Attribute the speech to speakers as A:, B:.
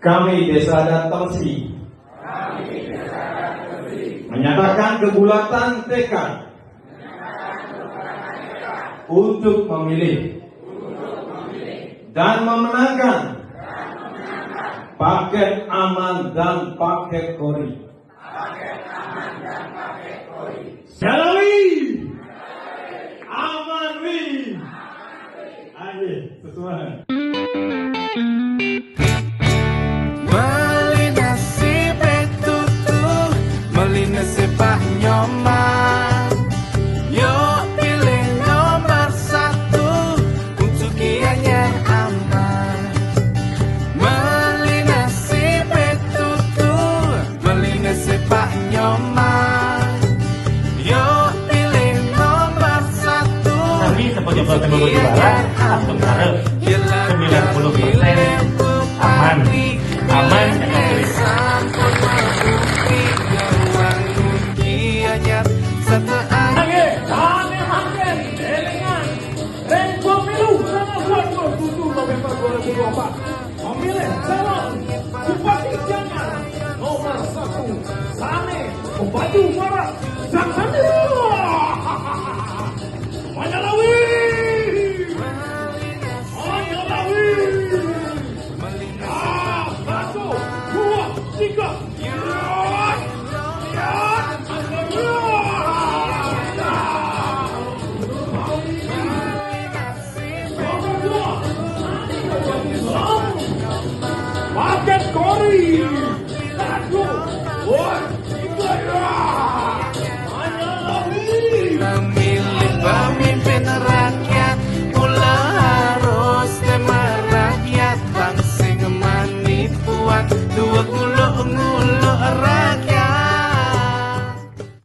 A: Kami Desa Adat Tersi menyatakan kebulatan tekad untuk memilih dan memenangkan paket aman dan paket kori. Jalawi, aman wi, ayo sesuai.
B: Melinasi betutu, melinasi Pak Nyoman. Yuk pilih nomor 1 untuk Gianyar aman. Melinasi betutu, melinasi Pak Nyoman. Yuk pilih nomor 1
C: Kami sebagai Partai Bogor sementara 90% aman
D: November 2024 memilih calon Bupati Gianyar nomor 1 Sane Bupati Barat Jaksani Manyalawi satu dua tiga paket kori satu dua tiga
B: memilih pemimpin rakyat, mula harus tema rakyat, bang sing manipuan dua